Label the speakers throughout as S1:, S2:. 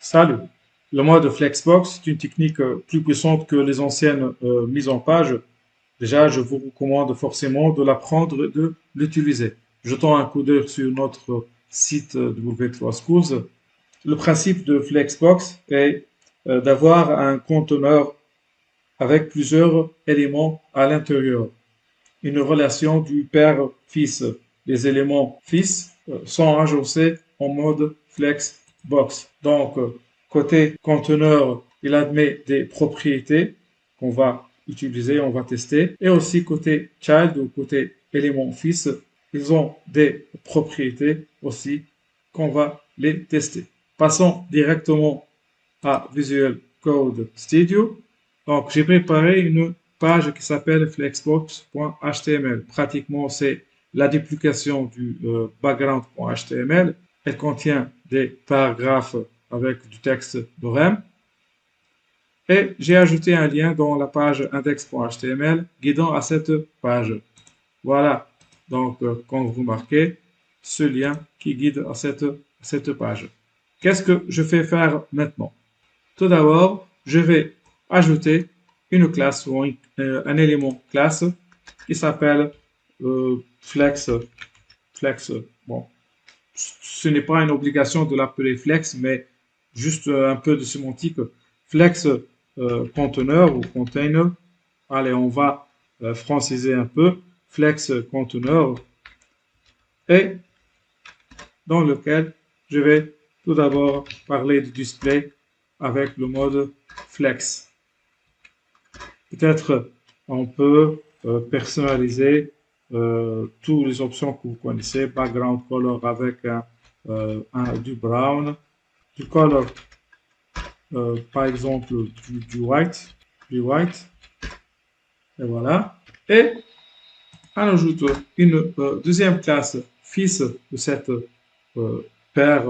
S1: Salut. Le mode Flexbox est une technique plus puissante que les anciennes mises en page. Déjà, je vous recommande forcément de l'apprendre et de l'utiliser. Jetons un coup d'œil sur notre site W3 Schools. Le principe de Flexbox est d'avoir un conteneur avec plusieurs éléments à l'intérieur. Une relation du père-fils. Les éléments fils sont agencés en mode Flexbox. Donc, côté conteneur, il admet des propriétés qu'on va utiliser, on va tester. Et aussi côté child ou côté élément fils, ils ont des propriétés aussi qu'on va les tester. Passons directement à Visual Code Studio. Donc, j'ai préparé une page qui s'appelle flexbox.html. Pratiquement, c'est la duplication du background.html. Elle contient des paragraphes avec du texte d'ORM. Et j'ai ajouté un lien dans la page index.html guidant à cette page. Voilà. Donc, comme vous remarquez, ce lien qui guide à cette page. Qu'est-ce que je fais faire maintenant? Tout d'abord, je vais ajouter une classe ou un élément classe qui s'appelle flex. Flex, bon, ce n'est pas une obligation de l'appeler flex, mais juste un peu de sémantique. Flex conteneur ou container. Allez, on va franciser un peu. Flex conteneur et dans lequel je vais tout d'abord parler du display avec le mode flex. Peut-être on peut personnaliser toutes les options que vous connaissez. Background color avec du brown, du color, par exemple du white, et voilà. Et on ajoute une deuxième classe fils de cette paire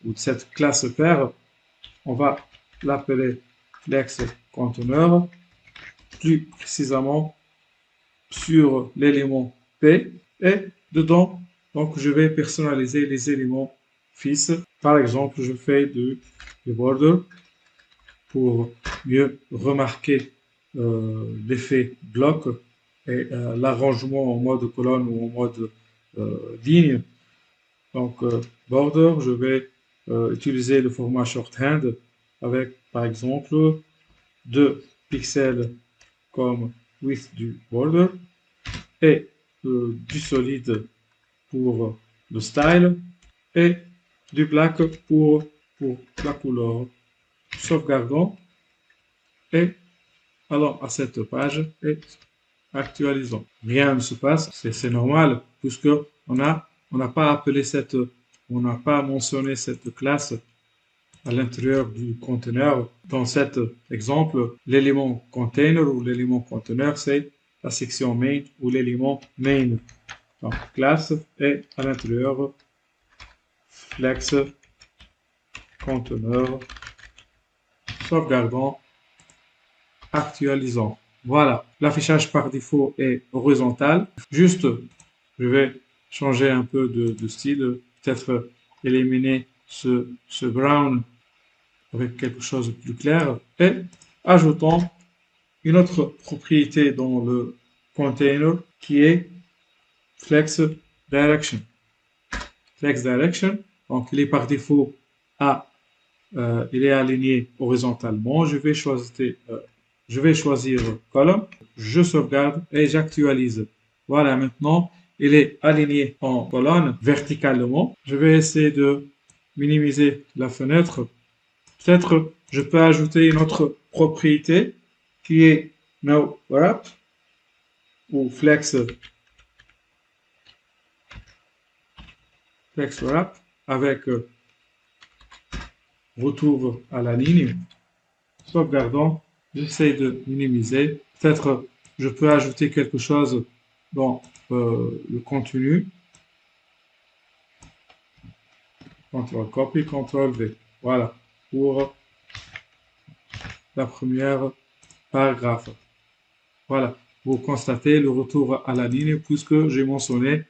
S1: ou de cette classe paire. On va l'appeler flex conteneur, plus précisément sur l'élément P, et dedans, donc je vais personnaliser les éléments fils. Par exemple, je fais du border pour mieux remarquer l'effet bloc et l'arrangement en mode colonne ou en mode ligne. Donc, border, je vais utiliser le format shorthand avec, par exemple, 2 pixels comme width du border et du solide pour le style et du black pour la couleur. Sauvegardons et allons à cette page et actualisons. Rien ne se passe, c'est normal puisque on n'a pas appelé on n'a pas mentionné cette classe à l'intérieur du conteneur. Dans cet exemple, l'élément container ou l'élément conteneur, c'est la section main ou l'élément main. Donc, classe et à l'intérieur, flex conteneur, sauvegardons, actualisons. Voilà, l'affichage par défaut est horizontal. Juste, je vais changer un peu de style, peut-être éliminer ce brown avec quelque chose de plus clair et ajoutons une autre propriété dans le container qui est flex direction. Flex direction, donc il est par défaut il est aligné horizontalement. Je vais choisir colonne, je sauvegarde et j'actualise. Voilà, maintenant il est aligné en colonne verticalement. Je vais essayer de minimiser la fenêtre. Peut-être je peux ajouter une autre propriété qui est no wrap ou flex wrap avec retour à la ligne. Sauvegardons, j'essaie de minimiser. Peut-être je peux ajouter quelque chose dans le contenu. CTRL copy, CTRL V. Voilà, pour la première paragraphe. Voilà, vous constatez le retour à la ligne puisque j'ai mentionné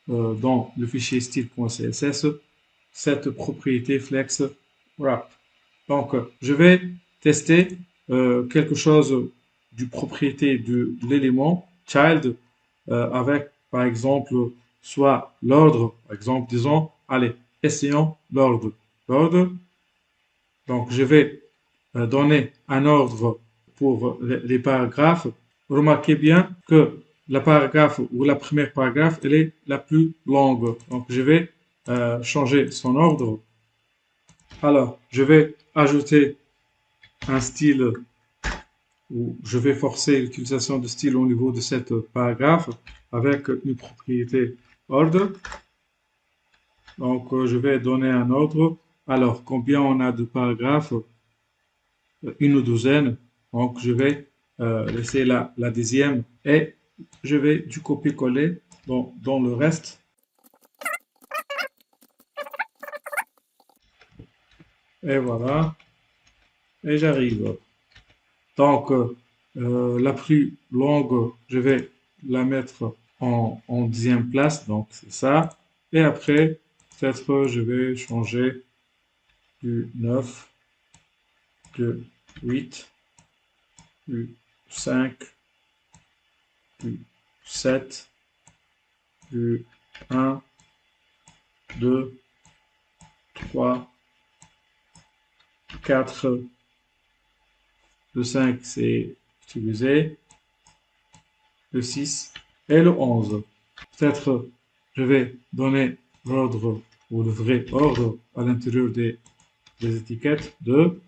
S1: dans le fichier style.css cette propriété flex wrap. Donc, je vais tester quelque chose du propriété de l'élément child avec, par exemple, soit l'ordre, par exemple, disons, allez, essayons l'ordre. L'ordre, donc je vais donner un ordre pour les paragraphes. Remarquez bien que la paragraphe ou la première paragraphe, elle est la plus longue. Donc je vais changer son ordre. Alors, je vais ajouter un style où je vais forcer l'utilisation de style au niveau de cette paragraphe avec une propriété ordre. Donc, je vais donner un ordre. Alors, combien on a de paragraphes? Une douzaine. Donc, je vais laisser la dixième et je vais du copier-coller dans le reste. Et voilà. Et j'arrive. Donc, la plus longue, je vais la mettre en dixième place. Donc, c'est ça. Et après, peut-être, je vais changer du 9, du 8, du 5, du 7, du 1, 2, 3, 4, le 5 c'est utilisé, le 6 et le 11. Peut-être je vais donner l'ordre ou le vrai ordre à l'intérieur des étiquettes de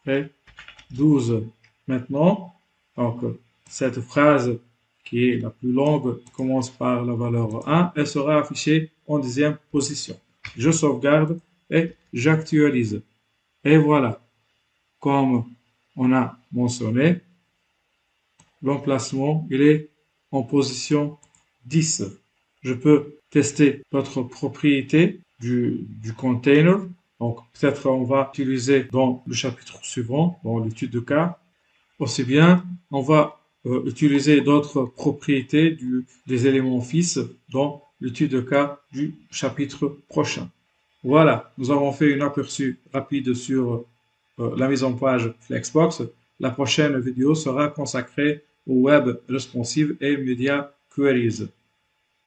S1: et 12. Maintenant, donc, cette phrase qui est la plus longue commence par la valeur 1 et sera affichée en dixième position. Je sauvegarde et j'actualise. Et voilà, comme on a mentionné, l'emplacement il est en position 10. Je peux tester d'autres propriétés du container. Donc, peut-être on va utiliser dans le chapitre suivant, dans l'étude de cas. Aussi bien, on va utiliser d'autres propriétés des éléments fixes dans l'étude de cas du chapitre prochain. Voilà, nous avons fait un aperçu rapide sur la mise en page Flexbox. La prochaine vidéo sera consacrée au web responsive et media queries.